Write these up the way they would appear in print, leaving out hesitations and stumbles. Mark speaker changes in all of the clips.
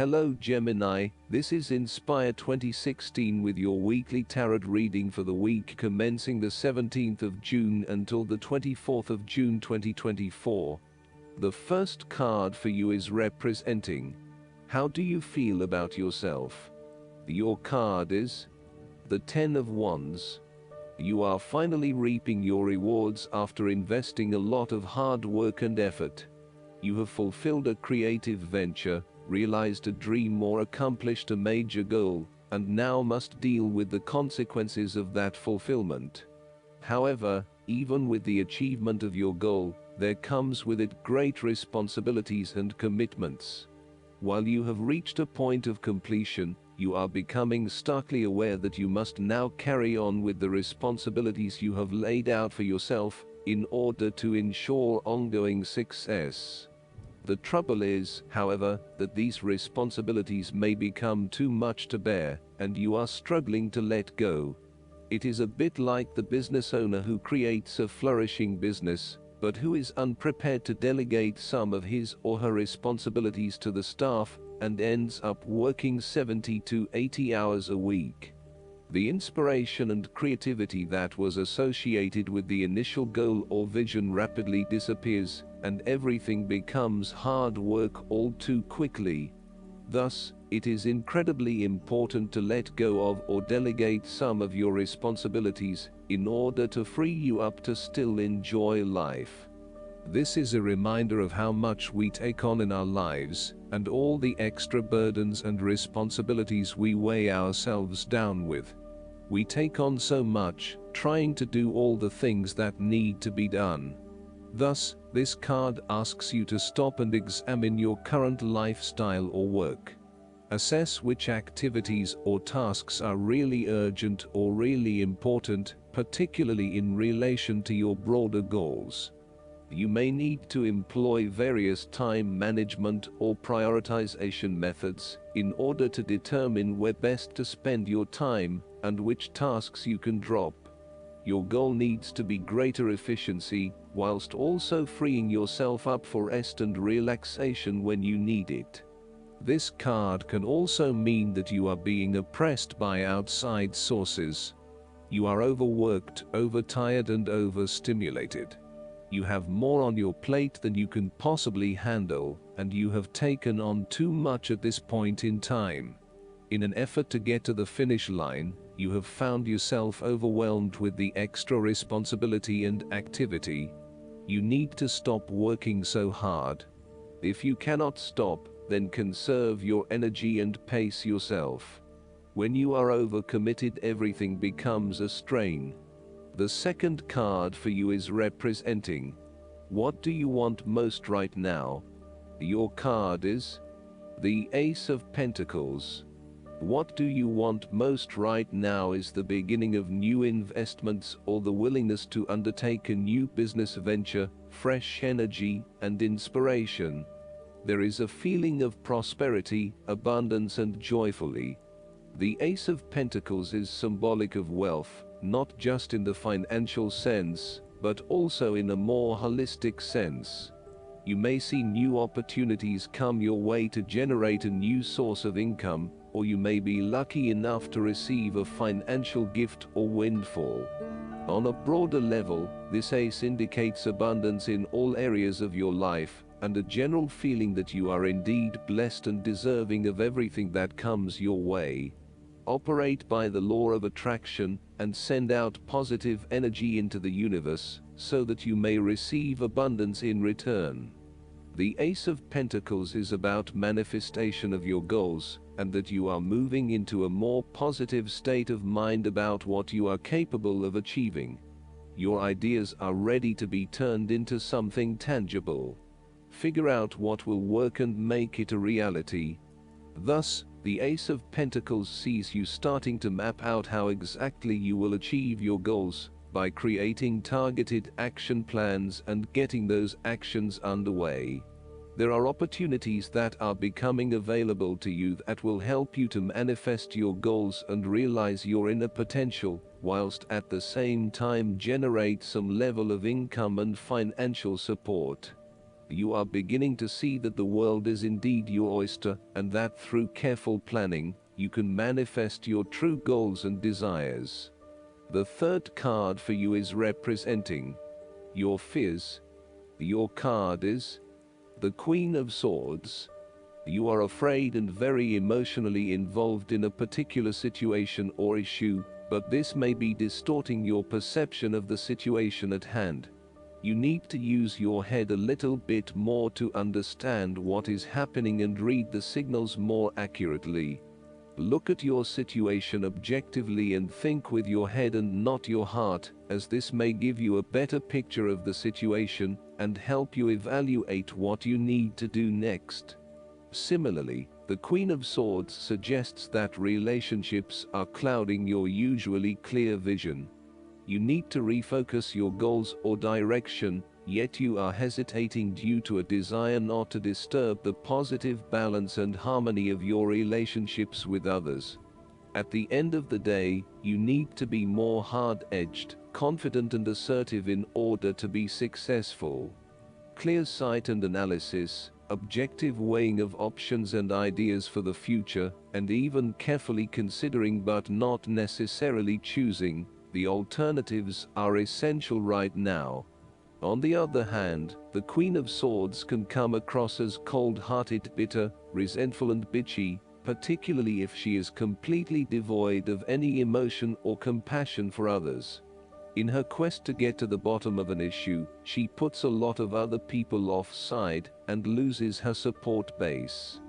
Speaker 1: Hello Gemini, this is Inspire 2016 with your weekly tarot reading for the week commencing the 17th of June until the 24th of June 2024. The first card for you is representing, how do you feel about yourself? Your card is the Ten of Wands. You are finally reaping your rewards after investing a lot of hard work and effort. You have fulfilled a creative venture, realized a dream or accomplished a major goal, and now must deal with the consequences of that fulfillment. However, even with the achievement of your goal, there comes with it great responsibilities and commitments. While you have reached a point of completion, you are becoming starkly aware that you must now carry on with the responsibilities you have laid out for yourself in order to ensure ongoing success. The trouble is, however, that these responsibilities may become too much to bear, and you are struggling to let go. It is a bit like the business owner who creates a flourishing business, but who is unprepared to delegate some of his or her responsibilities to the staff, and ends up working 70 to 80 hours a week. The inspiration and creativity that was associated with the initial goal or vision rapidly disappears, and everything becomes hard work all too quickly. Thus, it is incredibly important to let go of or delegate some of your responsibilities in order to free you up to still enjoy life. This is a reminder of how much we take on in our lives, and all the extra burdens and responsibilities we weigh ourselves down with. We take on so much, trying to do all the things that need to be done. Thus, this card asks you to stop and examine your current lifestyle or work. Assess which activities or tasks are really urgent or really important, particularly in relation to your broader goals. You may need to employ various time management or prioritization methods in order to determine where best to spend your time and which tasks you can drop. Your goal needs to be greater efficiency, whilst also freeing yourself up for rest and relaxation when you need it. This card can also mean that you are being oppressed by outside sources. You are overworked, overtired, and overstimulated. You have more on your plate than you can possibly handle, and you have taken on too much at this point in time. In an effort to get to the finish line, you have found yourself overwhelmed with the extra responsibility and activity. You need to stop working so hard. If you cannot stop, then conserve your energy and pace yourself. When you are overcommitted, everything becomes a strain. The second card for you is representing, what do you want most right now? Your card is the Ace of Pentacles. What do you want most right now is the beginning of new investments or the willingness to undertake a new business venture, fresh energy and inspiration. There is a feeling of prosperity, abundance and joyfully. The Ace of Pentacles is symbolic of wealth, not just in the financial sense, but also in a more holistic sense. You may see new opportunities come your way to generate a new source of income, or you may be lucky enough to receive a financial gift or windfall. On a broader level, this ace indicates abundance in all areas of your life, and a general feeling that you are indeed blessed and deserving of everything that comes your way. Operate by the law of attraction, and send out positive energy into the universe, so that you may receive abundance in return. The Ace of Pentacles is about manifestation of your goals, and that you are moving into a more positive state of mind about what you are capable of achieving. Your ideas are ready to be turned into something tangible. Figure out what will work and make it a reality. Thus, the Ace of Pentacles sees you starting to map out how exactly you will achieve your goals, by creating targeted action plans and getting those actions underway. There are opportunities that are becoming available to you that will help you to manifest your goals and realize your inner potential, whilst at the same time generate some level of income and financial support. You are beginning to see that the world is indeed your oyster, and that through careful planning, you can manifest your true goals and desires. The third card for you is representing your fears. Your card is the Queen of Swords. You are afraid and very emotionally involved in a particular situation or issue, but this may be distorting your perception of the situation at hand. You need to use your head a little bit more to understand what is happening and read the signals more accurately. Look at your situation objectively and think with your head and not your heart, as this may give you a better picture of the situation and help you evaluate what you need to do next. Similarly, the Queen of Swords suggests that relationships are clouding your usually clear vision. You need to refocus your goals or direction, yet you are hesitating due to a desire not to disturb the positive balance and harmony of your relationships with others. At the end of the day, you need to be more hard-edged, confident and assertive in order to be successful. Clear sight and analysis, objective weighing of options and ideas for the future, and even carefully considering but not necessarily choosing the alternatives are essential right now. On the other hand, the Queen of Swords can come across as cold-hearted, bitter, resentful and bitchy, particularly if she is completely devoid of any emotion or compassion for others. In her quest to get to the bottom of an issue, she puts a lot of other people offside and loses her support base.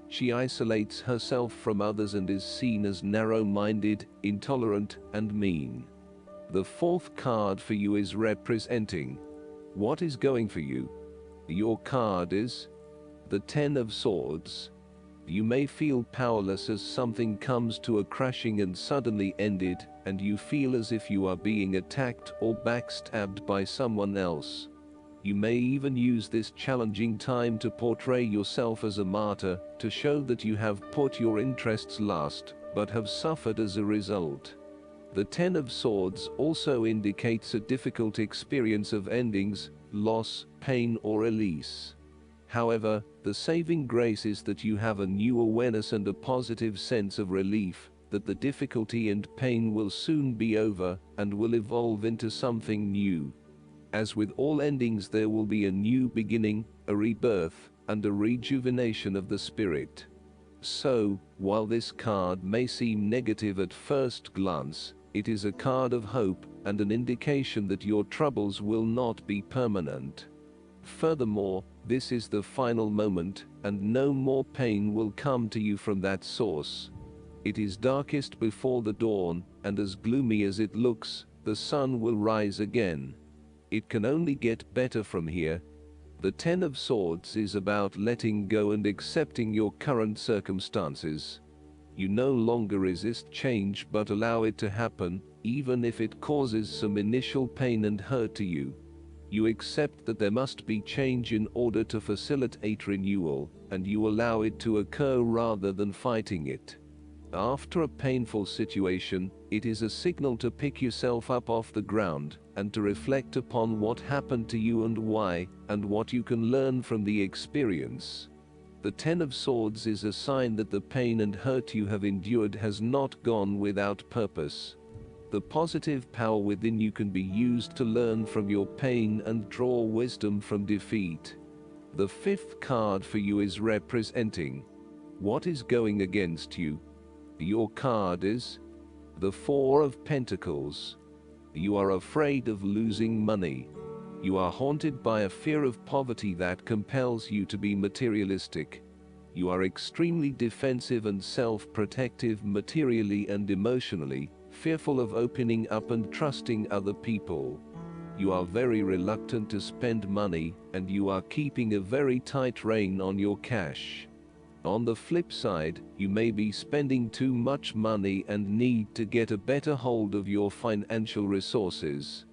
Speaker 1: She isolates herself from others and is seen as narrow-minded, intolerant, and mean. The fourth card for you is representing what is going for you. Your card is the Ten of Swords. You may feel powerless as something comes to a crashing and suddenly ended, and you feel as if you are being attacked or backstabbed by someone else. You may even use this challenging time to portray yourself as a martyr, to show that you have put your interests last, but have suffered as a result. The Ten of Swords also indicates a difficult experience of endings, loss, pain or release. However, the saving grace is that you have a new awareness and a positive sense of relief, that the difficulty and pain will soon be over, and will evolve into something new. As with all endings, there will be a new beginning, a rebirth, and a rejuvenation of the spirit. So, while this card may seem negative at first glance, it is a card of hope and an indication that your troubles will not be permanent. Furthermore, this is the final moment, and no more pain will come to you from that source. It is darkest before the dawn, and as gloomy as it looks, the sun will rise again. It can only get better from here. The Ten of Swords is about letting go and accepting your current circumstances. You no longer resist change but allow it to happen, even if it causes some initial pain and hurt to you. You accept that there must be change in order to facilitate renewal, and you allow it to occur rather than fighting it. After a painful situation, it is a signal to pick yourself up off the ground, and to reflect upon what happened to you and why, and what you can learn from the experience. The Ten of Swords is a sign that the pain and hurt you have endured has not gone without purpose. The positive power within you can be used to learn from your pain and draw wisdom from defeat. The fifth card for you is representing what is going against you. Your card is the Four of Pentacles. You are afraid of losing money. You are haunted by a fear of poverty that compels you to be materialistic. You are extremely defensive and self-protective materially and emotionally, fearful of opening up and trusting other people. You are very reluctant to spend money, and you are keeping a very tight rein on your cash. On the flip side, you may be spending too much money and need to get a better hold of your financial resources.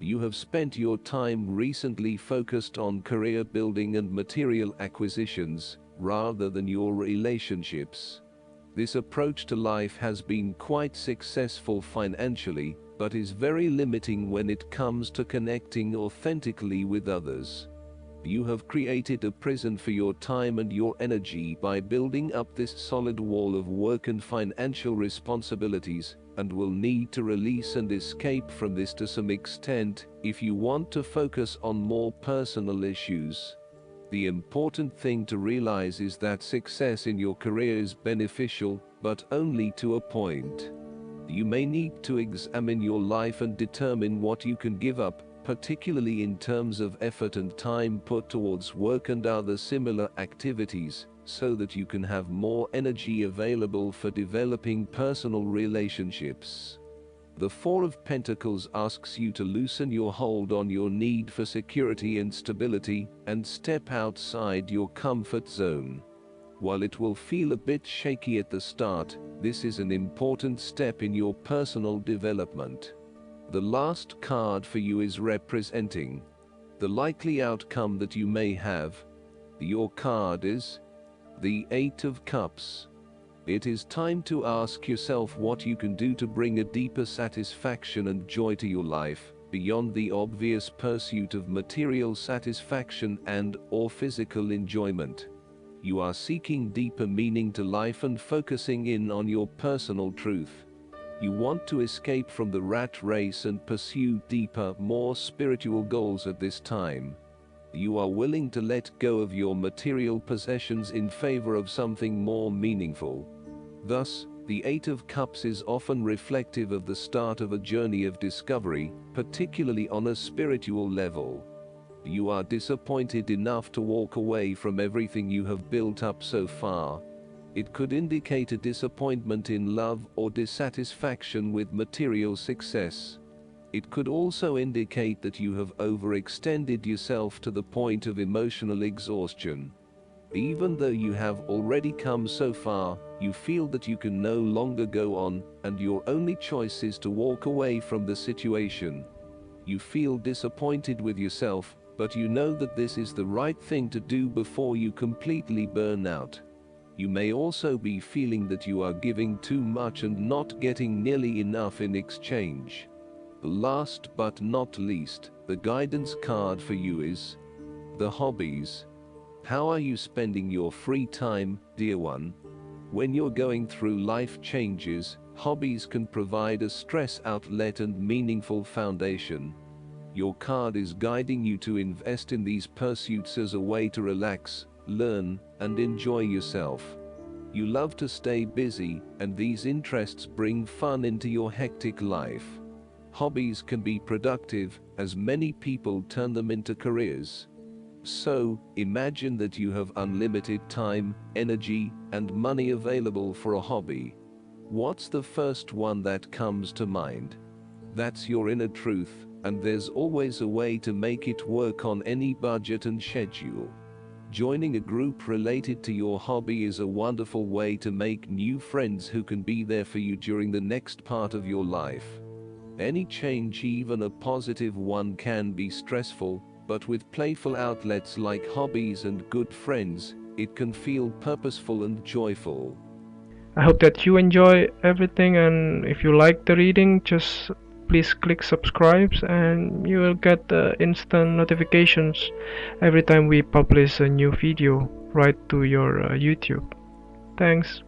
Speaker 1: You have spent your time recently focused on career building and material acquisitions, rather than your relationships. This approach to life has been quite successful financially, but is very limiting when it comes to connecting authentically with others. You have created a prison for your time and your energy by building up this solid wall of work and financial responsibilities, and will need to release and escape from this to some extent if you want to focus on more personal issues. The important thing to realize is that success in your career is beneficial, but only to a point. You may need to examine your life and determine what you can give up, particularly in terms of effort and time put towards work and other similar activities, so that you can have more energy available for developing personal relationships. The Four of Pentacles asks you to loosen your hold on your need for security and stability, and step outside your comfort zone. While it will feel a bit shaky at the start, this is an important step in your personal development. The last card for you is representing the likely outcome that you may have. Your card is the Eight of Cups. It is time to ask yourself what you can do to bring a deeper satisfaction and joy to your life, beyond the obvious pursuit of material satisfaction and/or physical enjoyment. You are seeking deeper meaning to life and focusing in on your personal truth. You want to escape from the rat race and pursue deeper, more spiritual goals at this time. You are willing to let go of your material possessions in favor of something more meaningful. Thus, the Eight of Cups is often reflective of the start of a journey of discovery, particularly on a spiritual level. You are disappointed enough to walk away from everything you have built up so far. It could indicate a disappointment in love or dissatisfaction with material success. It could also indicate that you have overextended yourself to the point of emotional exhaustion. Even though you have already come so far, you feel that you can no longer go on, and your only choice is to walk away from the situation. You feel disappointed with yourself, but you know that this is the right thing to do before you completely burn out. You may also be feeling that you are giving too much and not getting nearly enough in exchange. Last but not least, the guidance card for you is the Hobbies. How are you spending your free time, dear one? When you're going through life changes, hobbies can provide a stress outlet and meaningful foundation. Your card is guiding you to invest in these pursuits as a way to relax, learn, and enjoy yourself. You love to stay busy, and these interests bring fun into your hectic life. Hobbies can be productive, as many people turn them into careers. So, imagine that you have unlimited time, energy, and money available for a hobby. What's the first one that comes to mind? That's your inner truth, and there's always a way to make it work on any budget and schedule. Joining a group related to your hobby is a wonderful way to make new friends who can be there for you during the next part of your life. Any change, even a positive one, can be stressful, but with playful outlets like hobbies and good friends, it can feel purposeful and joyful.
Speaker 2: I hope that you enjoy everything, and if you like the reading, just please click subscribe and you will get the instant notifications every time we publish a new video right to your YouTube. Thanks.